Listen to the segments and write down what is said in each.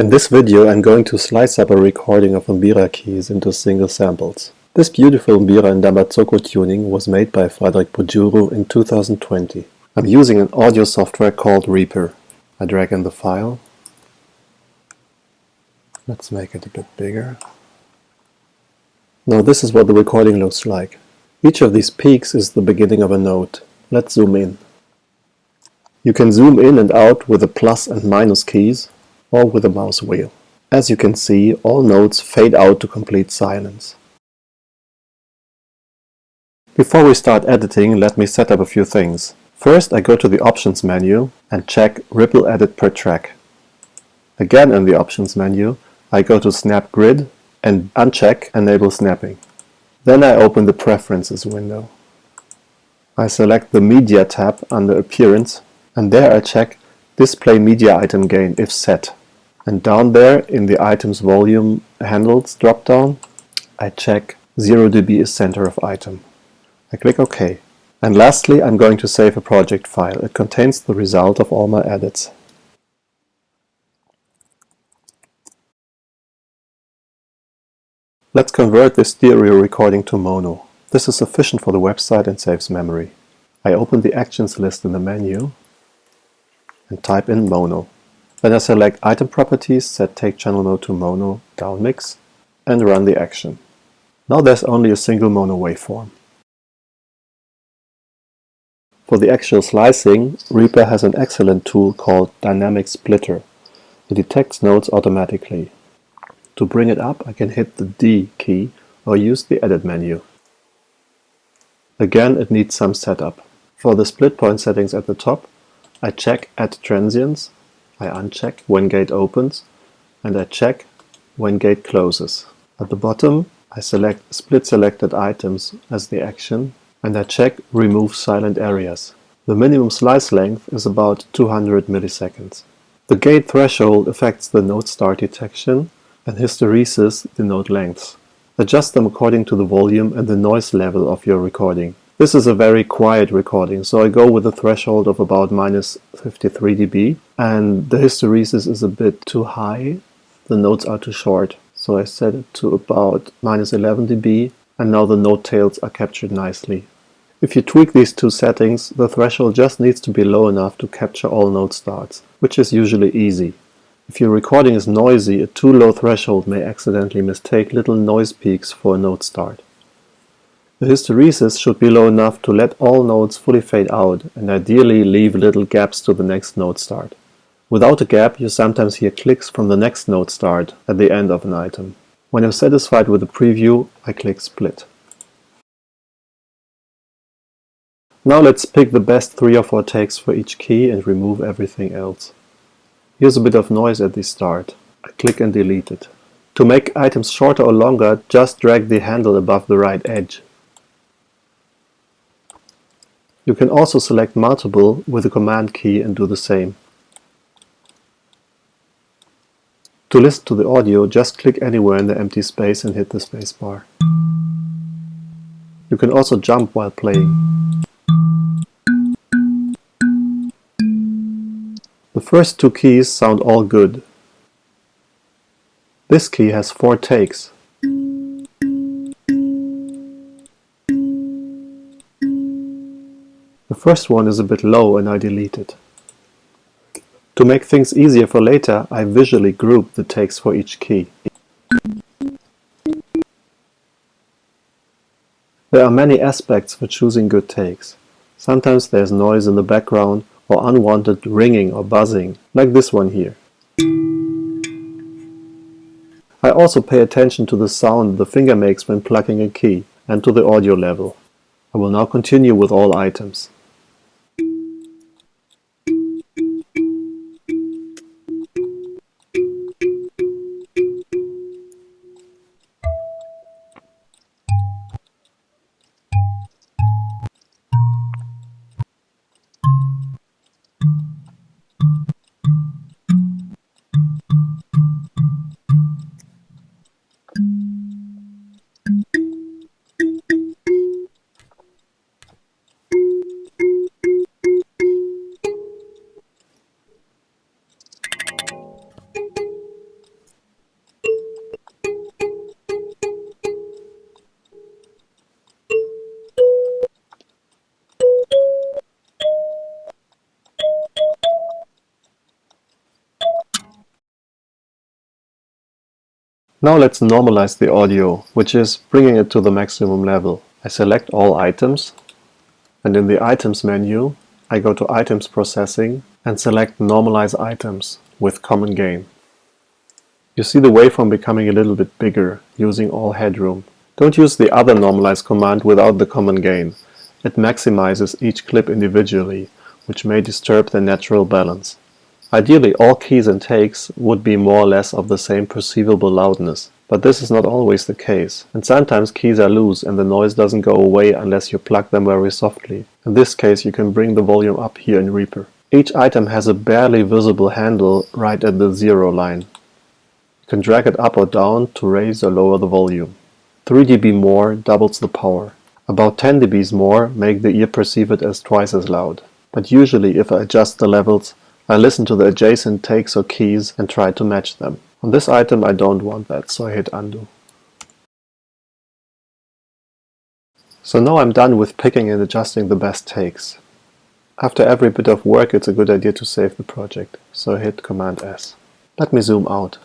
In this video I'm going to slice up a recording of Mbira keys into single samples. This beautiful Mbira and Damatsoko tuning was made by Frederick Bujuru in 2020. I'm using an audio software called Reaper. I drag in the file. Let's make it a bit bigger. Now this is what the recording looks like. Each of these peaks is the beginning of a note. Let's zoom in. You can zoom in and out with the plus and minus keys, or with a mouse wheel. As you can see, all notes fade out to complete silence. Before we start editing, let me set up a few things. First, I go to the Options menu and check Ripple Edit per track. Again in the Options menu, I go to Snap Grid and uncheck Enable Snapping. Then I open the Preferences window. I select the Media tab under Appearance, and there I check Display Media Item Gain if set. And down there in the Items Volume Handles drop-down, I check 0 dB is center of item. I click OK. And lastly, I'm going to save a project file. It contains the result of all my edits. Let's convert this stereo recording to mono. This is sufficient for the website and saves memory. I open the actions list in the menu and type in mono. Then I select Item Properties, set Take Channel Mode to Mono, down mix, and run the action. Now there's only a single mono waveform. For the actual slicing, Reaper has an excellent tool called Dynamic Splitter. It detects notes automatically. To bring it up, I can hit the D key or use the Edit menu. Again, it needs some setup. For the split point settings at the top, I check Add Transients, I uncheck when gate opens, and I check when gate closes. At the bottom, I select Split Selected Items as the action, and I check Remove Silent Areas. The minimum slice length is about 200 milliseconds. The gate threshold affects the note start detection, and hysteresis the note lengths. Adjust them according to the volume and the noise level of your recording. This is a very quiet recording, so I go with a threshold of about minus 53 dB, and the hysteresis is a bit too high. The notes are too short, so I set it to about minus 11 dB, and now the note tails are captured nicely. If you tweak these two settings, the threshold just needs to be low enough to capture all note starts, which is usually easy. If your recording is noisy, a too low threshold may accidentally mistake little noise peaks for a note start. The hysteresis should be low enough to let all notes fully fade out and ideally leave little gaps to the next note start. Without a gap, you sometimes hear clicks from the next note start at the end of an item. When I'm satisfied with the preview, I click Split. Now let's pick the best 3 or 4 takes for each key and remove everything else. Here's a bit of noise at the start. I click and delete it. To make items shorter or longer, just drag the handle above the right edge. You can also select multiple with the Command key and do the same. To listen to the audio, just click anywhere in the empty space and hit the spacebar. You can also jump while playing. The first 2 keys sound all good. This key has 4 takes. The first one is a bit low and I delete it. To make things easier for later, I visually group the takes for each key. There are many aspects for choosing good takes. Sometimes there's noise in the background or unwanted ringing or buzzing, like this one here. I also pay attention to the sound the finger makes when plucking a key and to the audio level. I will now continue with all items. Now let's normalize the audio, which is bringing it to the maximum level. I select all items, and in the Items menu, I go to Items Processing and select Normalize Items with Common Gain. You see the waveform becoming a little bit bigger, using all headroom. Don't use the other normalize command without the common gain. It maximizes each clip individually, which may disturb their natural balance. Ideally, all keys and takes would be more or less of the same perceivable loudness, but this is not always the case, and sometimes keys are loose and the noise doesn't go away unless you plug them very softly. In this case, you can bring the volume up here in Reaper. Each item has a barely visible handle right at the 0 line. You can drag it up or down to raise or lower the volume. 3 dB more doubles the power. About 10 dB more make the ear perceive it as twice as loud. But usually if I adjust the levels, I listen to the adjacent takes or keys and try to match them. On this item I don't want that, so I hit undo. So now I'm done with picking and adjusting the best takes. After every bit of work it's a good idea to save the project, so I hit Command S. Let me zoom out.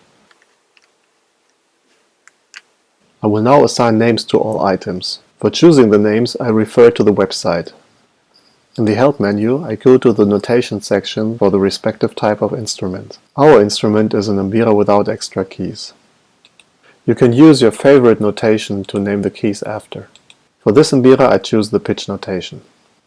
I will now assign names to all items. For choosing the names, I refer to the website. In the Help menu, I go to the Notation section for the respective type of instrument. Our instrument is an Mbira without extra keys. You can use your favorite notation to name the keys after. For this Mbira, I choose the pitch notation.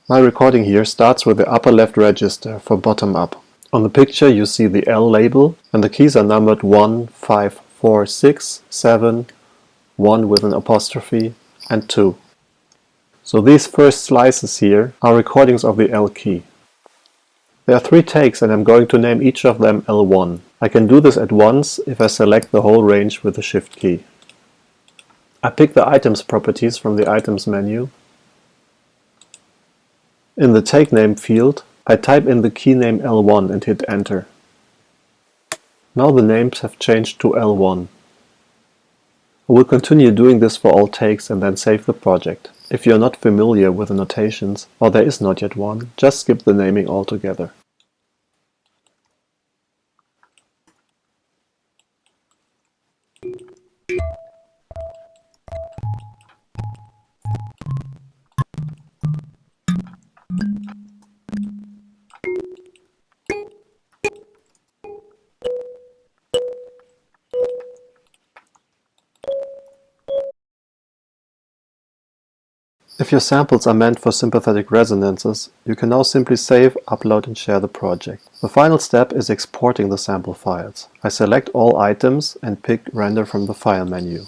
My recording here starts with the upper left register for bottom up. On the picture you see the L label, and the keys are numbered 1, 5, 4, 6, 7, 1 with an apostrophe, and 2. So these first slices here are recordings of the L key. There are 3 takes and I'm going to name each of them L1. I can do this at once if I select the whole range with the Shift key. I pick the Items properties from the Items menu. In the Take Name field, I type in the key name L1 and hit Enter. Now the names have changed to L1. I will continue doing this for all takes and then save the project. If you are not familiar with the notations, or there is not yet one, just skip the naming altogether. If your samples are meant for sympathetic resonances, you can now simply save, upload and share the project. The final step is exporting the sample files. I select all items and pick Render from the File menu.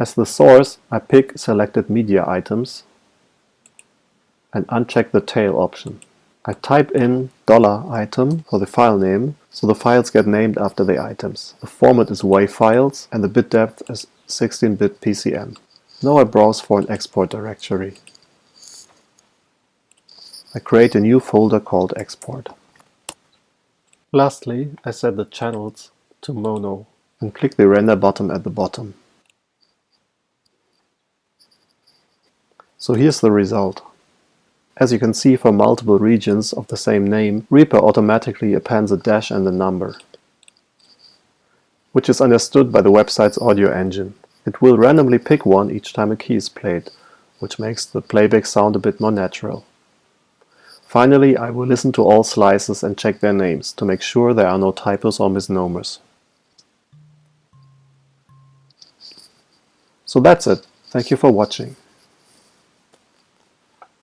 As the source, I pick Selected Media Items and uncheck the Tail option. I type in $item for the file name, so the files get named after the items. The format is WAV files and the bit depth is 16-bit PCM. Now I browse for an export directory. I create a new folder called Export. Lastly, I set the channels to mono and click the render button at the bottom. So here's the result. As you can see, for multiple regions of the same name, Reaper automatically appends a dash and a number, which is understood by the website's audio engine. It will randomly pick one each time a key is played, which makes the playback sound a bit more natural. Finally, I will listen to all slices and check their names to make sure there are no typos or misnomers. So that's it. Thank you for watching.